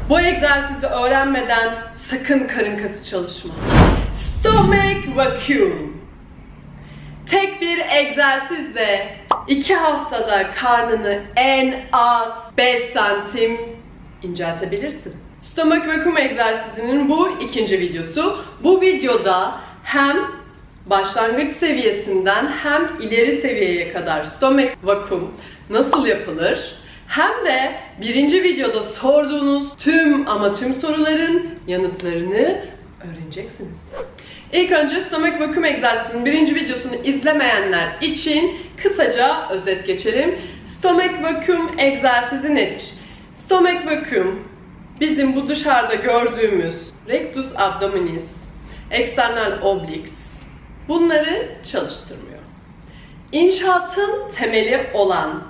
Bu egzersizi öğrenmeden sakın karın kası çalışma. Stomach vacuum. Tek bir egzersizle 2 haftada karnını en az 5 santim inceltebilirsin. Stomach vacuum egzersizinin bu ikinci videosu. Bu videoda hem başlangıç seviyesinden hem ileri seviyeye kadar stomach vacuum nasıl yapılır, hem de birinci videoda sorduğunuz tüm soruların yanıtlarını öğreneceksiniz. İlk önce stomach vacuum egzersizinin birinci videosunu izlemeyenler için kısaca özet geçelim. Stomach vacuum egzersizi nedir? Stomach vacuum bizim bu dışarıda gördüğümüz rectus abdominis, external oblix bunları çalıştırmıyor. İnşaatın temeli olan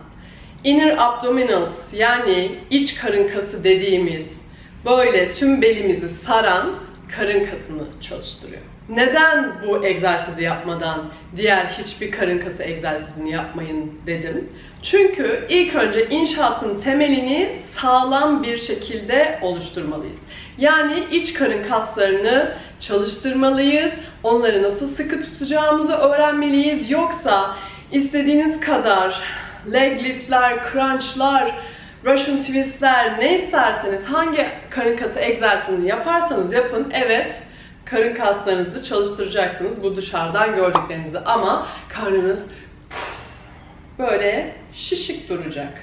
inner abdominals yani iç karın kası dediğimiz böyle tüm belimizi saran karın kasını çalıştırıyor. Neden bu egzersizi yapmadan diğer hiçbir karın kası egzersizini yapmayın dedim? Çünkü ilk önce inşaatın temelini sağlam bir şekilde oluşturmalıyız. Yani iç karın kaslarını çalıştırmalıyız. Onları nasıl sıkı tutacağımızı öğrenmeliyiz. Yoksa istediğiniz kadar leg liftler, crunchlar, Russian twistler ne isterseniz hangi karın kası egzersizini yaparsanız yapın. Evet, karın kaslarınızı çalıştıracaksınız bu dışarıdan gördüklerinizi ama karnınız böyle şişik duracak.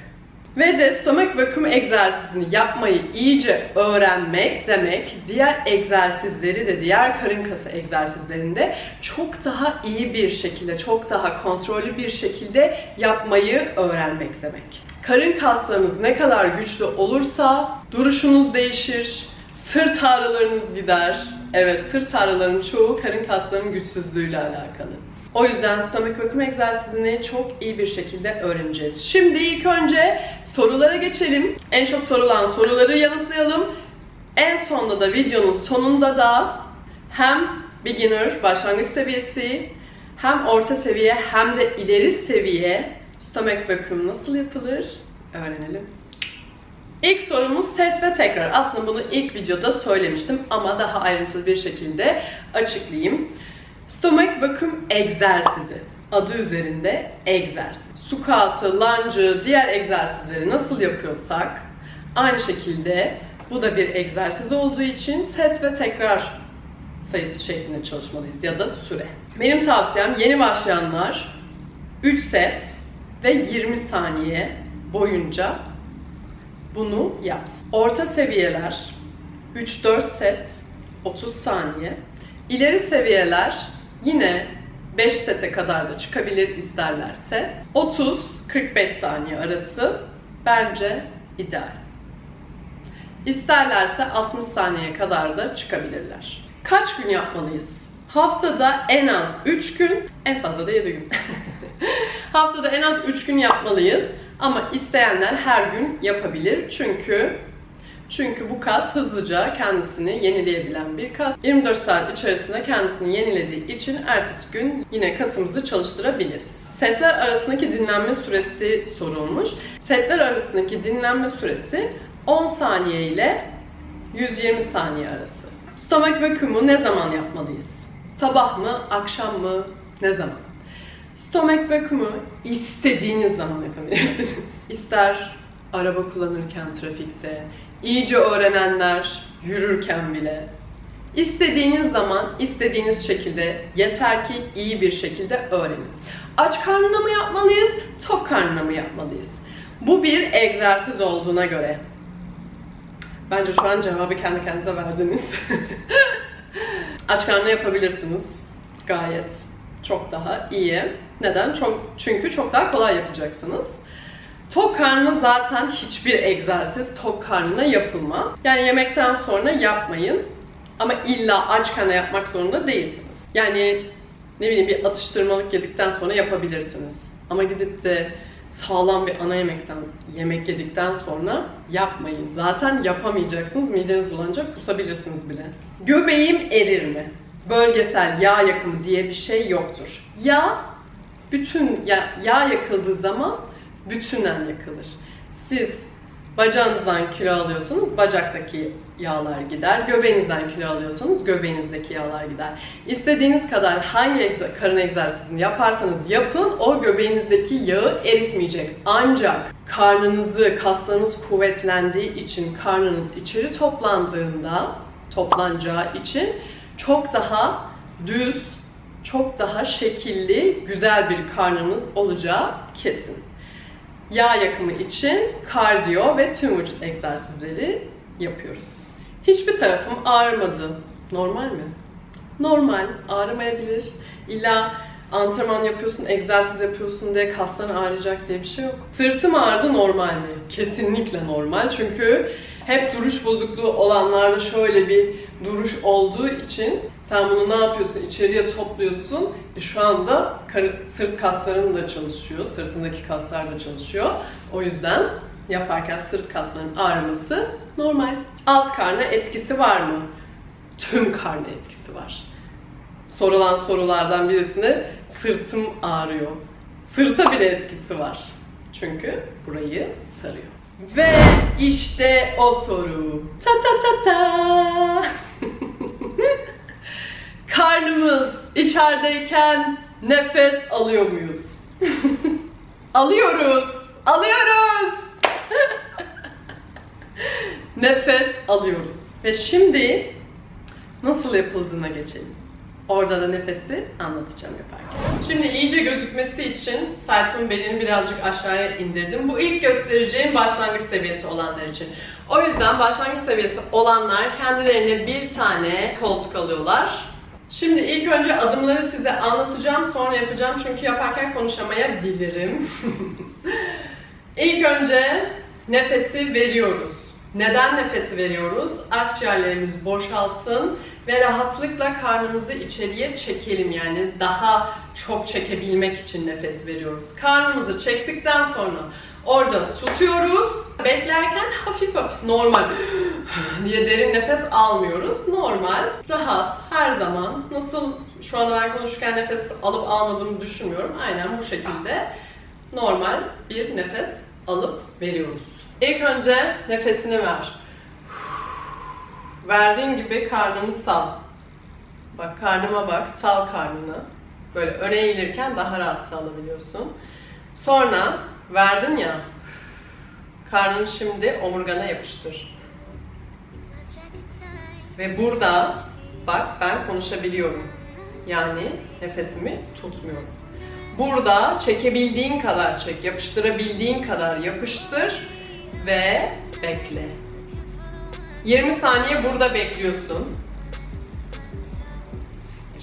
Ve de stomach vacuum egzersizini yapmayı iyice öğrenmek demek diğer egzersizleri de diğer karın kası egzersizlerinde çok daha iyi bir şekilde, çok daha kontrollü bir şekilde yapmayı öğrenmek demek. Karın kaslarınız ne kadar güçlü olursa duruşunuz değişir, sırt ağrılarınız gider. Evet, sırt ağrılarının çoğu karın kaslarının güçsüzlüğüyle alakalı. O yüzden stomach vacuum egzersizini çok iyi bir şekilde öğreneceğiz. Şimdi ilk önce sorulara geçelim. En çok sorulan soruları yanıtlayalım. En sonunda da videonun sonunda da hem beginner, başlangıç seviyesi, hem orta seviye hem de ileri seviye stomach vacuum nasıl yapılır öğrenelim. İlk sorumuz set ve tekrar. Aslında bunu ilk videoda söylemiştim ama daha ayrıntılı bir şekilde açıklayayım. Stomach vacuum egzersizi. Adı üzerinde egzersiz. Squat'ı, lunge'ı, diğer egzersizleri nasıl yapıyorsak aynı şekilde bu da bir egzersiz olduğu için set ve tekrar sayısı şeklinde çalışmalıyız ya da süre. Benim tavsiyem yeni başlayanlar 3 set ve 20 saniye boyunca bunu yapsın. Orta seviyeler 3-4 set 30 saniye. İleri seviyeler yine 5 sete kadar da çıkabilir isterlerse. 30-45 saniye arası bence ideal. İsterlerse 60 saniye kadar da çıkabilirler. Kaç gün yapmalıyız? Haftada en az 3 gün, en fazla da 7 gün. Haftada en az 3 gün yapmalıyız. Ama isteyenler her gün yapabilir. Çünkü bu kas hızlıca kendisini yenileyebilen bir kas. 24 saat içerisinde kendisini yenilediği için ertesi gün yine kasımızı çalıştırabiliriz. Setler arasındaki dinlenme süresi sorulmuş. Setler arasındaki dinlenme süresi 10 saniye ile 120 saniye arası. Stomach vacuum'u ne zaman yapmalıyız? Sabah mı, akşam mı, ne zaman? Stomach vacuum'u istediğiniz zaman yapabilirsiniz. İster araba kullanırken trafikte, iyice öğrenenler yürürken bile. İstediğiniz zaman, istediğiniz şekilde, yeter ki iyi bir şekilde öğrenin. Aç karnına mı yapmalıyız, tok karnına mı yapmalıyız? Bu bir egzersiz olduğuna göre. Bence şu an cevabı kendi kendinize verdiniz. Aç karnına yapabilirsiniz. Gayet çok daha iyi. Neden? Çünkü çok daha kolay yapacaksınız. Tok karnına zaten hiçbir egzersiz tok karnına yapılmaz. Yani yemekten sonra yapmayın. Ama illa aç karnına yapmak zorunda değilsiniz. Yani ne bileyim bir atıştırmalık yedikten sonra yapabilirsiniz. Ama gidip de sağlam bir ana yemekten yemek yedikten sonra yapmayın. Zaten yapamayacaksınız. Mideniz bulanacak, kusabilirsiniz bile. Göbeğim erir mi? Bölgesel yağ yakımı diye bir şey yoktur. Yağ yakıldığı zaman bütünen yakılır. Siz Bacağınızdan kilo alıyorsanız bacaktaki yağlar gider. Göbeğinizden kilo alıyorsanız göbeğinizdeki yağlar gider. İstediğiniz kadar hangi karın egzersizini yaparsanız yapın, o göbeğinizdeki yağı eritmeyecek. Ancak karnınızı, kaslarınız kuvvetlendiği için, karnınız içeri toplanacağı için çok daha düz, çok daha şekilli, güzel bir karnınız olacağı kesin. Yağ yakımı için kardiyo ve tüm vücut egzersizleri yapıyoruz. Hiçbir tarafım ağrımadı. Normal mi? Normal. Ağrımayabilir. İlla antrenman yapıyorsun, egzersiz yapıyorsun diye kasların ağrıyacak diye bir şey yok. Sırtım ağrıdı, normal mi? Kesinlikle normal. Çünkü hep duruş bozukluğu olanlarda şöyle bir duruş olduğu için sen bunu ne yapıyorsun? İçeriye topluyorsun. Şu anda sırt kasların da çalışıyor. Sırtındaki kaslar da çalışıyor. O yüzden yaparken sırt kaslarının ağrıması normal. Alt karna etkisi var mı? Tüm karna etkisi var. Sorulan sorulardan birisine sırtım ağrıyor. Sırta bile etkisi var. Çünkü burayı sarıyor. Ve işte o soru. Ta ta ta ta. Karnımız içerideyken nefes alıyor muyuz? Alıyoruz. Alıyoruz. Nefes alıyoruz. Ve şimdi nasıl yapıldığına geçelim. Orada da nefesi anlatacağım yaparken. Şimdi iyice gözükmesi için taytımın belini birazcık aşağıya indirdim. Bu ilk göstereceğim başlangıç seviyesi olanlar için. O yüzden başlangıç seviyesi olanlar kendilerine bir tane koltuk alıyorlar. Şimdi ilk önce adımları size anlatacağım, sonra yapacağım çünkü yaparken konuşamayabilirim. İlk önce nefesi veriyoruz. Neden nefesi veriyoruz? Akciğerlerimiz boşalsın ve rahatlıkla karnımızı içeriye çekelim. Yani daha çok çekebilmek için nefes veriyoruz. Karnımızı çektikten sonra orada tutuyoruz. Beklerken hafif hafif normal diye derin nefes almıyoruz. Normal, rahat, her zaman. Nasıl şu anda ben konuşurken nefes alıp almadığımı düşünmüyorum. Aynen bu şekilde normal bir nefes alıp veriyoruz. İlk önce nefesini ver. Verdiğin gibi karnını sal. Bak karnıma bak, sal karnını. Böyle öne eğilirken daha rahat salabiliyorsun. Sonra verdin ya, karnını şimdi omurgana yapıştır. Ve burada bak ben konuşabiliyorum. Yani nefesimi tutmuyorum. Burada çekebildiğin kadar çek, yapıştırabildiğin kadar yapıştır ve bekle. 20 saniye burada bekliyorsun.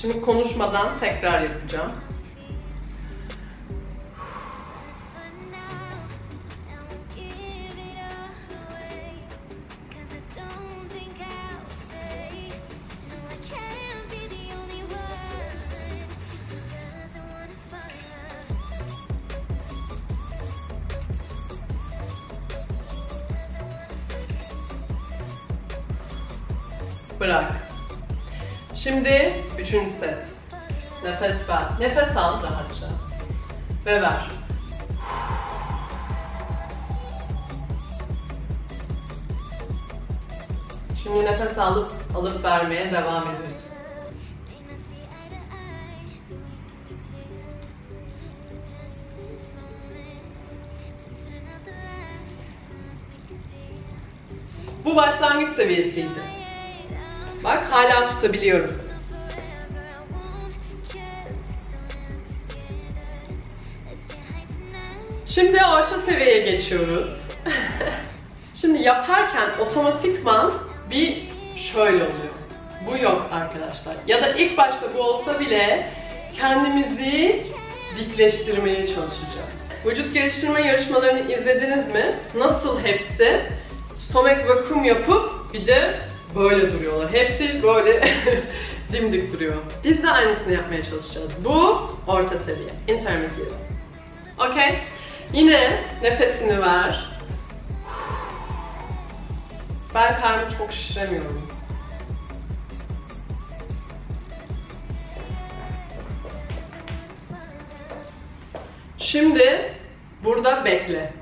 Şimdi konuşmadan tekrar yapacağım. Bırak. Şimdi 3. set. Nefes ver. Nefes al rahatça. Ve ver. Şimdi nefes alıp vermeye devam ediyoruz. Bu başlangıç seviyesiydi. Bak hala tutabiliyorum. Şimdi orta seviyeye geçiyoruz. Şimdi yaparken otomatikman bir şöyle oluyor. Bu yok arkadaşlar. Ya da ilk başta bu olsa bile kendimizi dikleştirmeye çalışacağız. Vücut geliştirme yarışmalarını izlediniz mi? Nasıl hepsi? Stomach vacuum yapıp bir de böyle duruyorlar. Hepsi böyle dimdik duruyor. Biz de aynısını yapmaya çalışacağız. Bu orta seviye. Intermediate. Okay. Yine nefesini ver. Ben karnımı çok şişiremiyorum. Şimdi burada bekle.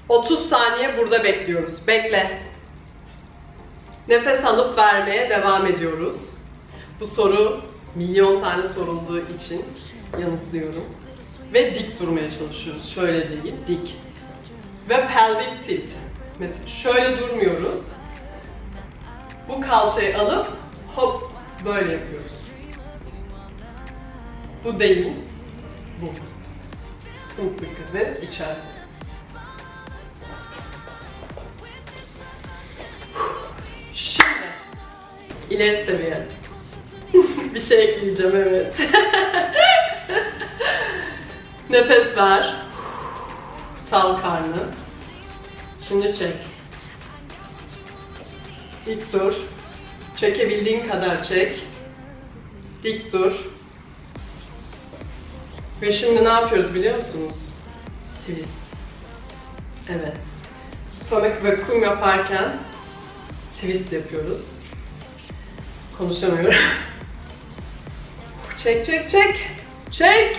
30 saniye burada bekliyoruz. Bekle. Nefes alıp vermeye devam ediyoruz. Bu soru milyon tane sorulduğu için yanıtlıyorum. Ve dik durmaya çalışıyoruz. Şöyle değil, dik. Ve pelvic tilt. Mesela şöyle durmuyoruz. Bu kalçayı alıp hop böyle yapıyoruz. Bu değil, bu. Sıkı ve içeride. Şimdi ileri seviye. Bir şey ekleyeceğim, evet. Nefes ver. Sal karnı. Şimdi çek. Dik dur. Çekebildiğin kadar çek. Dik dur. Ve şimdi ne yapıyoruz biliyor musunuz? Twist. Evet. Stomach vacuum yaparken twist yapıyoruz. Konuşamıyorum. Çek çek çek. Çek.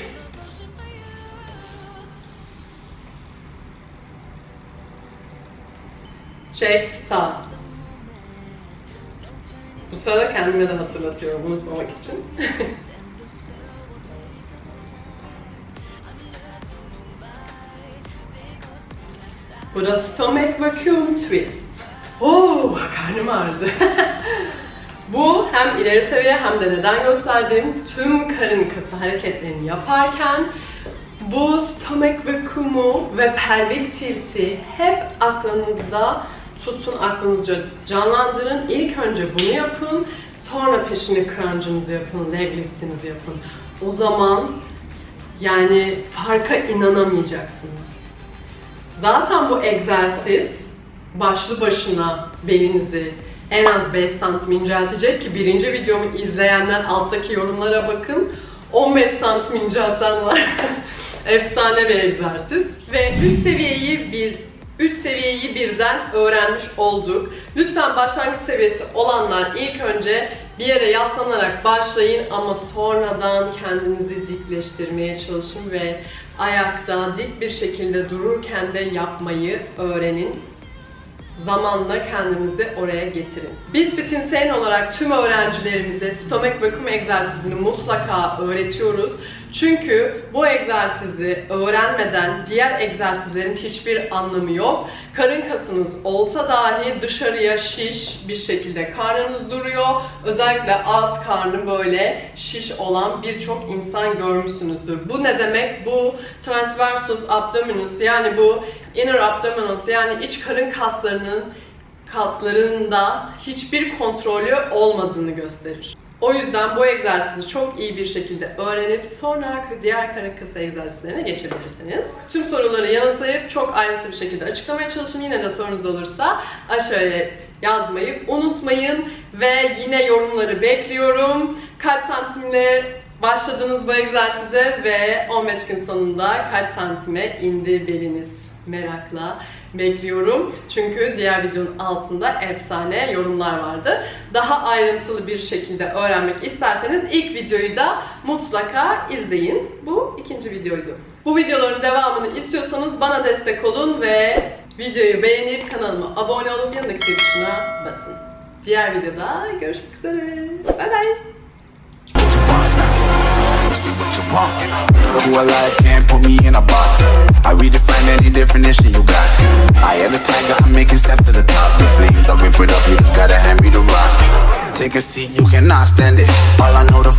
Çek, sağ. Bu sırada kendime de hatırlatıyorum unutmamak için. Bu da stomach vacuum twist. Oo, karnım ağrıdı. Bu hem ileri seviye hem de neden gösterdiğim tüm karın kası hareketlerini yaparken bu stomach vacuum'u ve pelvic tilt'i hep aklınızda tutun, aklınızca canlandırın. İlk önce bunu yapın, sonra peşine crunch'ınızı yapın, leg lift'inizi yapın. O zaman yani farka inanamayacaksınız. Zaten bu egzersiz başlı başına belinizi en az 5 santim inceltecek ki birinci videomu izleyenler alttaki yorumlara bakın. 15 santim incelten var. Efsane bir egzersiz. Ve 3 seviyeyi birden öğrenmiş olduk. Lütfen başlangıç seviyesi olanlar ilk önce bir yere yaslanarak başlayın ama sonradan kendinizi dikleştirmeye çalışın ve ayakta dik bir şekilde dururken de yapmayı öğrenin. Zamanla kendinizi oraya getirin. Biz Fit Insane olarak tüm öğrencilerimize stomach vacuum egzersizini mutlaka öğretiyoruz. Çünkü bu egzersizi öğrenmeden diğer egzersizlerin hiçbir anlamı yok. Karın kasınız olsa dahi dışarıya şiş bir şekilde karnınız duruyor. Özellikle alt karnı böyle şiş olan birçok insan görmüşsünüzdür. Bu ne demek? Bu transversus abdominis yani bu inner abdominis yani iç karın kaslarında hiçbir kontrolü olmadığını gösterir. O yüzden bu egzersizi çok iyi bir şekilde öğrenip sonra diğer karın kası egzersizlerine geçebilirsiniz. Tüm soruları yanıtlayıp çok ayrıntılı bir şekilde açıklamaya çalışın. Yine de sorunuz olursa aşağıya yazmayı unutmayın ve yine yorumları bekliyorum. Kaç santimle başladınız bu egzersize ve 15 gün sonunda kaç santime indi beliniz? Merakla bekliyorum. Çünkü diğer videonun altında efsane yorumlar vardı. Daha ayrıntılı bir şekilde öğrenmek isterseniz ilk videoyu da mutlaka izleyin. Bu ikinci videoydu. Bu videoların devamını istiyorsanız bana destek olun ve videoyu beğenip kanalıma abone olup yanındaki zil tuşuna basın. Diğer videoda görüşmek üzere. Bye bye. Who alive can't put me in a box. I redefine any definition you got. I am the tiger, I'm making steps to the top. The flames, I whip it up, you just gotta hand me the rock. Take a seat, you cannot stand it. All I know, the